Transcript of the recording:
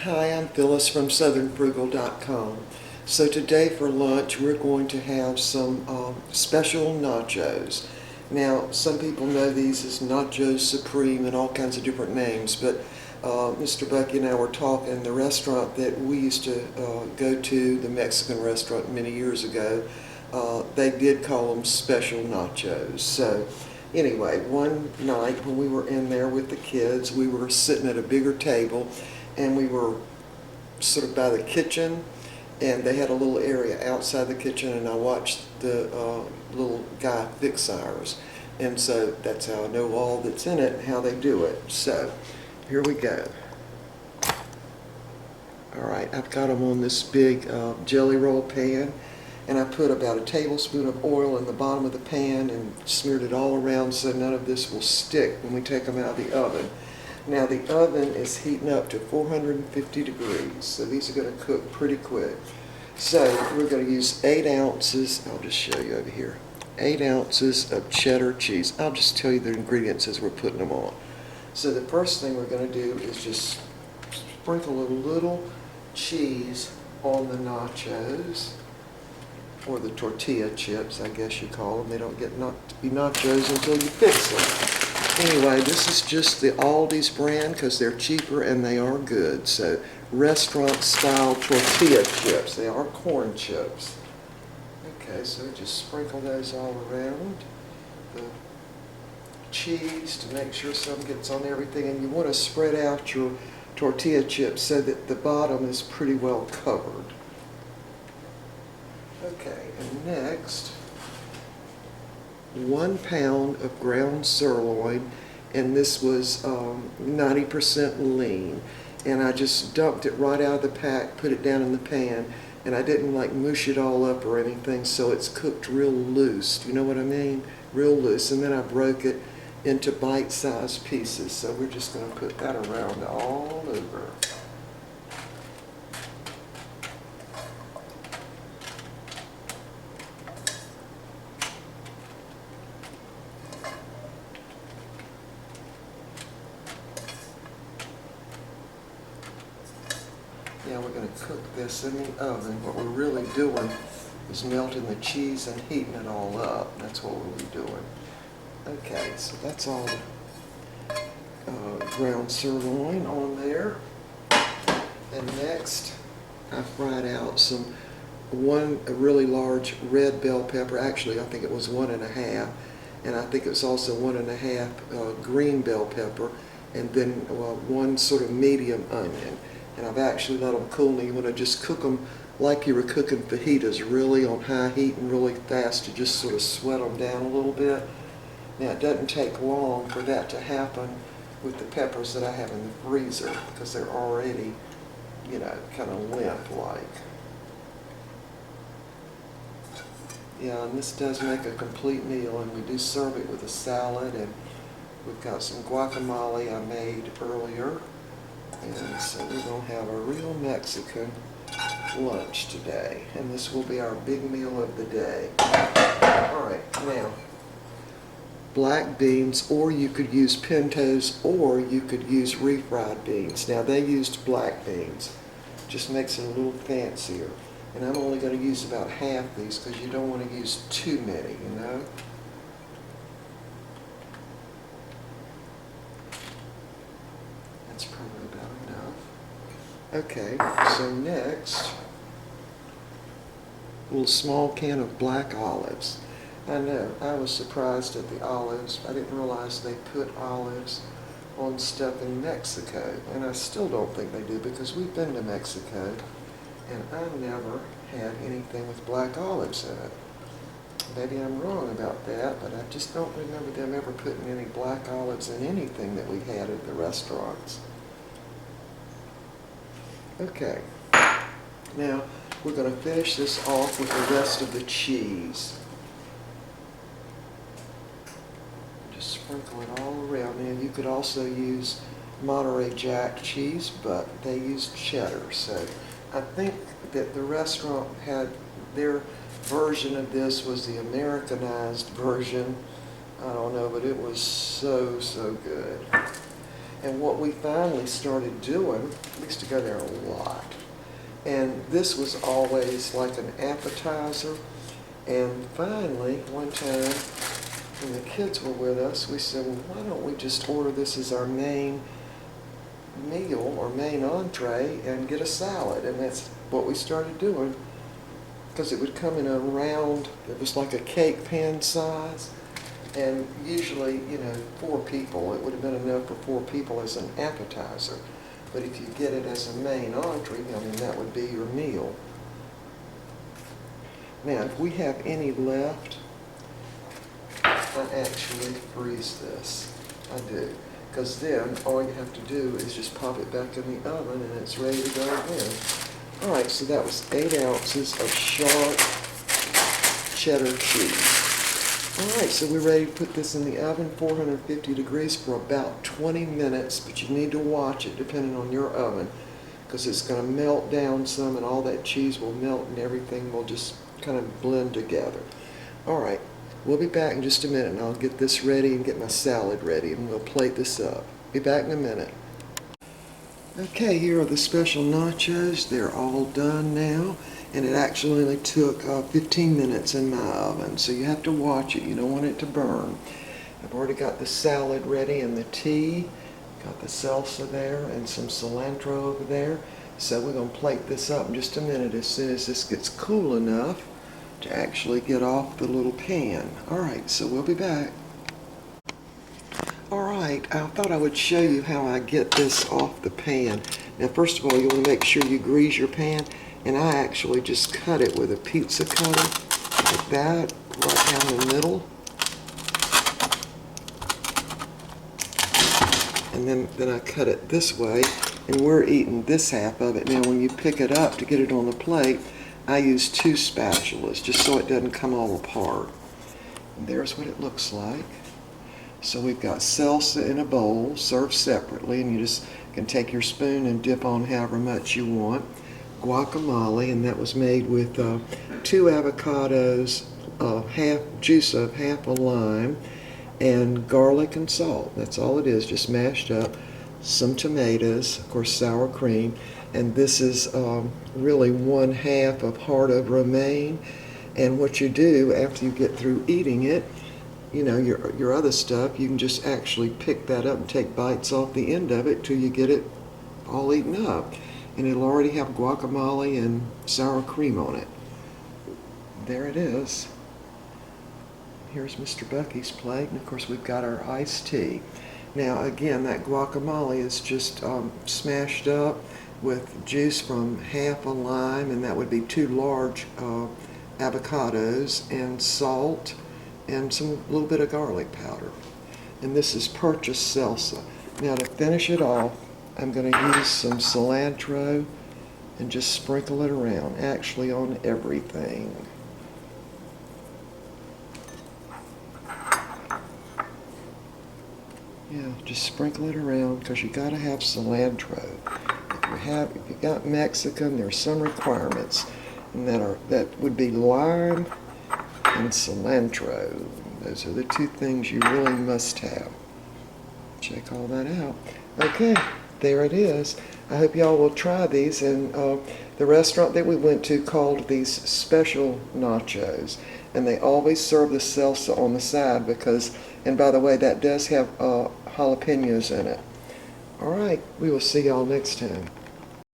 Hi, I'm Phyllis from southernfrugal.com. So today for lunch we're going to have some special nachos. Now some people know these as Nachos Supreme and all kinds of different names, but Mr. Bucky and I were talking, the restaurant that we used to go to, the Mexican restaurant many years ago, they did call them special nachos. So anyway, one night when we were in there with the kids, we were sitting at a bigger table and we were sort of by the kitchen, and they had a little area outside the kitchen, and I watched the little guy fix ours. And so that's how I know all that's in it and how they do it. So here we go. All right, I've got them on this big jelly roll pan, and I put about a tablespoon of oil in the bottom of the pan and smeared it all around so none of this will stick when we take them out of the oven. Now the oven is heating up to 450 degrees, so these are going to cook pretty quick. So we're going to use 8 ounces, I'll just show you over here, 8 ounces of cheddar cheese. I'll just tell you the ingredients as we're putting them on. So the first thing we're going to do is just sprinkle a little cheese on the nachos, or the tortilla chips, I guess you call them. They don't get to be nachos until you fix them. Anyway, this is just the Aldi's brand because they're cheaper and they are good. So restaurant-style tortilla chips. They are corn chips. Okay, so just sprinkle those all around the cheese to make sure some gets on everything. And you want to spread out your tortilla chips so that the bottom is pretty well covered. Okay, and next, 1 pound of ground sirloin, and this was 90% lean, and I just dumped it right out of the pack, put it down in the pan, and I didn't like mush it all up or anything, so it's cooked real loose. Do you know what I mean? Real loose. And then I broke it into bite-sized pieces, so we're just going to put that around all over. Now we're going to cook this in the oven. What we're really doing is melting the cheese and heating it all up. That's what we'll be doing. Okay, so that's all the ground sirloin on there. And next, I fried out a really large red bell pepper. Actually, I think it was 1.5, and I think it was also 1.5 green bell pepper, and then one sort of medium onion. And I've actually let them cool. Now you want to just cook them like you were cooking fajitas, really on high heat and really fast to just sort of sweat them down a little bit. Now it doesn't take long for that to happen with the peppers that I have in the freezer because they're already, you know, kind of limp-like. Yeah, and this does make a complete meal, and we do serve it with a salad, and we've got some guacamole I made earlier. And so we're going to have a real Mexican lunch today. And this will be our big meal of the day. Alright, now, black beans, or you could use pintos, or you could use refried beans. Now they used black beans. Just makes it a little fancier. And I'm only going to use about half these because you don't want to use too many, you know. That's probably about enough. Okay, so next, a little small can of black olives. I know, I was surprised at the olives. I didn't realize they put olives on stuff in Mexico, and I still don't think they do because we've been to Mexico, and I've never had anything with black olives in it. Maybe I'm wrong about that, but I just don't remember them ever putting any black olives in anything that we had at the restaurants. Okay, now we're going to finish this off with the rest of the cheese. Just sprinkle it all around. And you could also use Monterey Jack cheese, but they used cheddar. So I think that the restaurant had their version of this was the Americanized version. I don't know, but it was so good. And what we finally started doing, we used to go there a lot. And this was always like an appetizer. And finally, one time, when the kids were with us, we said, well, why don't we just order this as our main meal or main entree and get a salad? And that's what we started doing, because it would come in a round, it was like a cake pan size. And usually, 4 people, it would have been enough for 4 people as an appetizer. But if you get it as a main entree, that would be your meal. Now, if we have any left, I actually freeze this. I do. Because then all you have to do is just pop it back in the oven and it's ready to go again. Alright, so that was 8 ounces of sharp cheddar cheese. Alright, so we're ready to put this in the oven, 450 degrees for about 20 minutes, but you need to watch it depending on your oven, because it's going to melt down some and all that cheese will melt and everything will just kind of blend together. Alright, we'll be back in just a minute and I'll get this ready and get my salad ready and we'll plate this up. Be back in a minute. Okay, here are the special nachos. They're all done now, and it actually only took 15 minutes in my oven, so you have to watch it. You don't want it to burn. I've already got the salad ready and the tea. Got the salsa there and some cilantro over there. So we're going to plate this up in just a minute as soon as this gets cool enough to actually get off the little pan. Alright, so we'll be back. Alright, I thought I would show you how I get this off the pan. Now first of all, you want to make sure you grease your pan, and I actually just cut it with a pizza cutter, like that, right down the middle. And then I cut it this way, and we're eating this half of it. Now when you pick it up to get it on the plate, I use 2 spatulas, just so it doesn't come all apart. And there's what it looks like. So we've got salsa in a bowl, served separately, and you just can take your spoon and dip on however much you want. Guacamole, and that was made with 2 avocados, juice of half a lime, and garlic and salt. That's all it is, just mashed up. Some tomatoes, of course sour cream, and this is really 1/2 of heart of romaine. And what you do after you get through eating it, your other stuff, you can just actually pick that up and take bites off the end of it till you get it all eaten up. And it'll already have guacamole and sour cream on it. There it is. Here's Mr. Bucky's plate, and of course we've got our iced tea. Now again, that guacamole is just smashed up with juice from half a lime, and that would be 2 large avocados, and salt, and some little bit of garlic powder. And this is purchased salsa. Now to finish it off, I'm going to use some cilantro and just sprinkle it around, actually on everything. Yeah, just sprinkle it around, because you got to have cilantro. If you got Mexican, there's some requirements, and that would be lime and cilantro. Those are the 2 things you really must have. Check all that out. Okay, there it is. I hope y'all will try these. And the restaurant that we went to called these special nachos, and they always serve the salsa on the side because, and by the way, that does have jalapenos in it. Alright, we will see y'all next time.